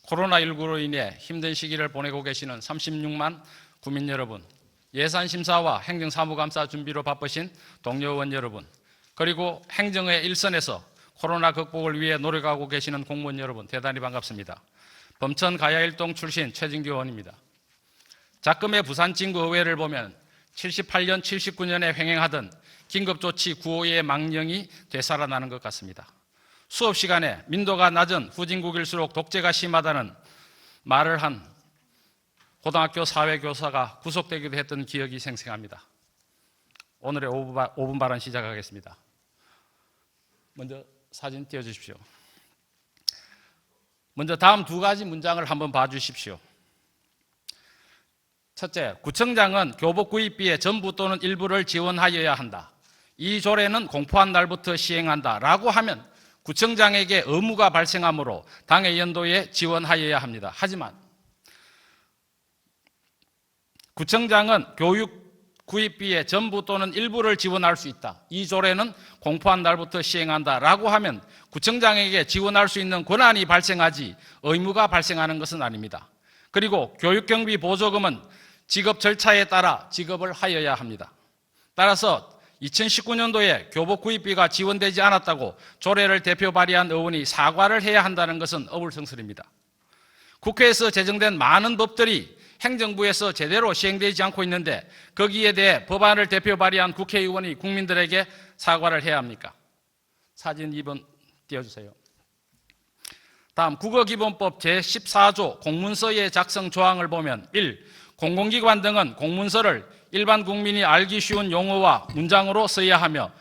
코로나19로 인해 힘든 시기를 보내고 계시는 36만 국민 여러분, 예산심사와 행정사무감사 준비로 바쁘신 동료 의원 여러분, 그리고 행정의 일선에서 코로나 극복을 위해 노력하고 계시는 공무원 여러분, 대단히 반갑습니다. 범천 가야일동 출신 최진규 의원입니다. 작금의 부산진구의회를 보면 78년, 79년에 횡행하던 긴급조치 952의 망령이 되살아나는 것 같습니다. 수업 시간에 민도가 낮은 후진국일수록 독재가 심하다는 말을 한 고등학교 사회교사가 구속되기도 했던 기억이 생생합니다. 오늘의 5분 발언 시작하겠습니다. 먼저 사진 띄워주십시오. 먼저 다음 두 가지 문장을 한번 봐주십시오. 첫째, 구청장은 교복 구입비의 전부 또는 일부를 지원하여야 한다. 이 조례는 공포한 날부터 시행한다 라고 하면 구청장에게 의무가 발생하므로 당의 연도에 지원하여야 합니다. 하지만 구청장은 교육 구입비의 전부 또는 일부를 지원할 수 있다. 이 조례는 공포한 날부터 시행한다 라고 하면 구청장에게 지원할 수 있는 권한이 발생하지 의무가 발생하는 것은 아닙니다. 그리고 교육경비 보조금은 지급 절차에 따라 지급을 하여야 합니다. 따라서 2019년도에 교복 구입비가 지원되지 않았다고 조례를 대표 발의한 의원이 사과를 해야 한다는 것은 어불성설입니다. 국회에서 제정된 많은 법들이 행정부에서 제대로 시행되지 않고 있는데 거기에 대해 법안을 대표 발의한 국회의원이 국민들에게 사과를 해야 합니까? 사진 2번 띄워주세요. 다음 국어기본법 제14조 공문서의 작성 조항을 보면 1. 공공기관 등은 공문서를 일반 국민이 알기 쉬운 용어와 문장으로 써야 하며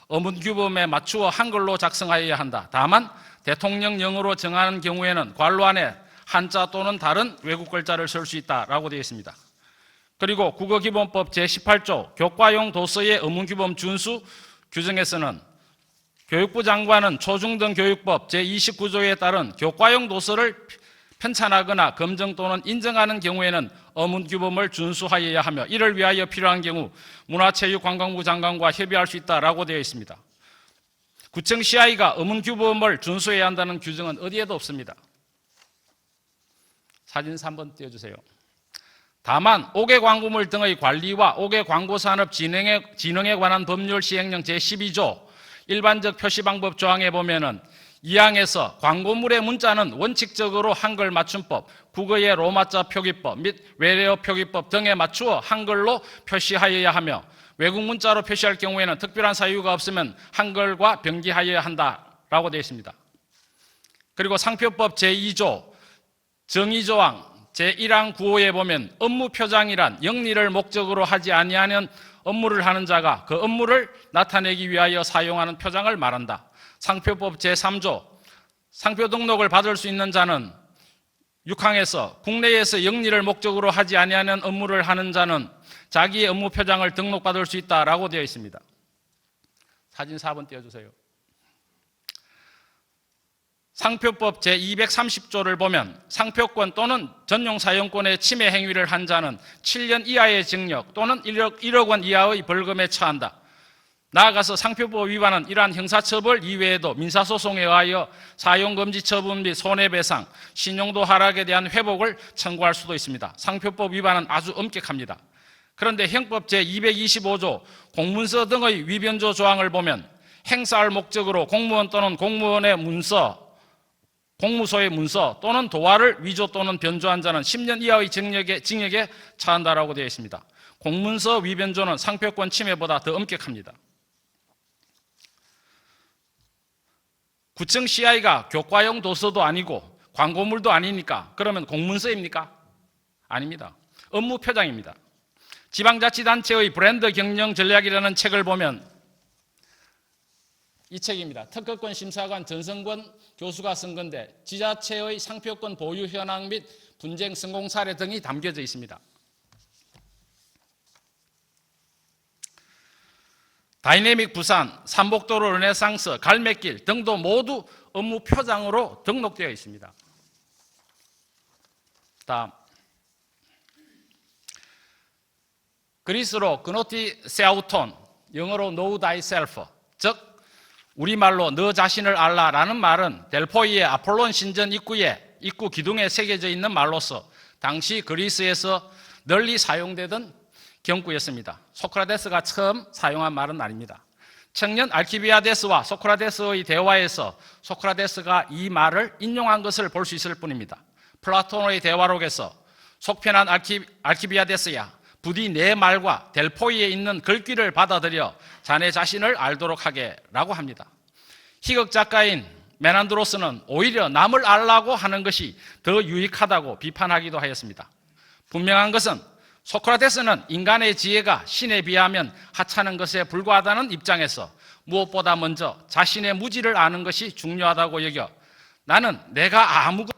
어문규범에 맞추어 한글로 작성하여야 한다. 다만 대통령령으로 정하는 경우에는 괄호 안에 한자 또는 다른 외국 글자를 쓸 수 있다라고 되어 있습니다. 그리고 국어기본법 제18조 교과용 도서의 어문규범 준수 규정에서는 교육부 장관은 초중등 교육법 제29조에 따른 교과용 도서를 편찬하거나 검증 또는 인정하는 경우에는 어문규범을 준수하여야 하며 이를 위하여 필요한 경우 문화체육관광부 장관과 협의할 수 있다라고 되어 있습니다. 구청 CI가 어문규범을 준수해야 한다는 규정은 어디에도 없습니다. 사진 3번 띄워주세요. 다만 5개 광고물 등의 관리와 5개 광고산업 진흥에 관한 법률 시행령 제12조 일반적 표시방법 조항에 보면은 2항에서 광고물의 문자는 원칙적으로 한글 맞춤법, 국어의 로마자 표기법 및 외래어 표기법 등에 맞추어 한글로 표시하여야 하며 외국 문자로 표시할 경우에는 특별한 사유가 없으면 한글과 병기하여야 한다라고 되어 있습니다. 그리고 상표법 제2조 정의조항 제1항 9호에 보면 업무 표장이란 영리를 목적으로 하지 아니하는 업무를 하는 자가 그 업무를 나타내기 위하여 사용하는 표장을 말한다. 상표법 제3조 상표 등록을 받을 수 있는 자는 6항에서 국내에서 영리를 목적으로 하지 아니하는 업무를 하는 자는 자기의 업무 표장을 등록받을 수 있다라고 되어 있습니다. 사진 4번 띄워주세요. 상표법 제230조를 보면 상표권 또는 전용 사용권의 침해 행위를 한 자는 7년 이하의 징역 또는 1억 원 이하의 벌금에 처한다. 나아가서 상표법 위반은 이러한 형사처벌 이외에도 민사소송에 의하여 사용금지 처분 및 손해배상, 신용도 하락에 대한 회복을 청구할 수도 있습니다. 상표법 위반은 아주 엄격합니다. 그런데 형법 제225조 공문서 등의 위변조 조항을 보면 행사할 목적으로 공무원 또는 공무원의 문서, 공무소의 문서 또는 도화를 위조 또는 변조한 자는 10년 이하의 징역에 처한다라고 되어 있습니다. 공문서 위변조는 상표권 침해보다 더 엄격합니다. 구청 CI가 교과용 도서도 아니고 광고물도 아니니까 그러면 공문서입니까? 아닙니다. 업무 표장입니다. 지방자치단체의 브랜드 경영 전략이라는 책을 보면 이 책입니다. 특허권 심사관 전성권 교수가 쓴 건데 지자체의 상표권 보유 현황 및 분쟁 성공 사례 등이 담겨져 있습니다. 다이내믹 부산, 삼복도로 르네상스, 갈매길 등도 모두 업무 표장으로 등록되어 있습니다. 다음 그리스로 그노티 세아우톤, 영어로 know thyself, 즉 우리말로 너 자신을 알라라는 말은 델포이의 아폴론 신전 입구에 입구 기둥에 새겨져 있는 말로서 당시 그리스에서 널리 사용되던 경구였습니다. 소크라테스가 처음 사용한 말은 아닙니다. 청년 알키비아데스와 소크라테스의 대화에서 소크라테스가 이 말을 인용한 것을 볼 수 있을 뿐입니다. 플라톤의 대화록에서 속편한 알키비아데스야, 부디 내 말과 델포이에 있는 글귀를 받아들여 자네 자신을 알도록 하게 라고 합니다. 희극 작가인 메난드로스는 오히려 남을 알라고 하는 것이 더 유익하다고 비판하기도 하였습니다. 분명한 것은 소크라테스는 인간의 지혜가 신에 비하면 하찮은 것에 불과하다는 입장에서 무엇보다 먼저 자신의 무지를 아는 것이 중요하다고 여겨 나는 내가 아무것도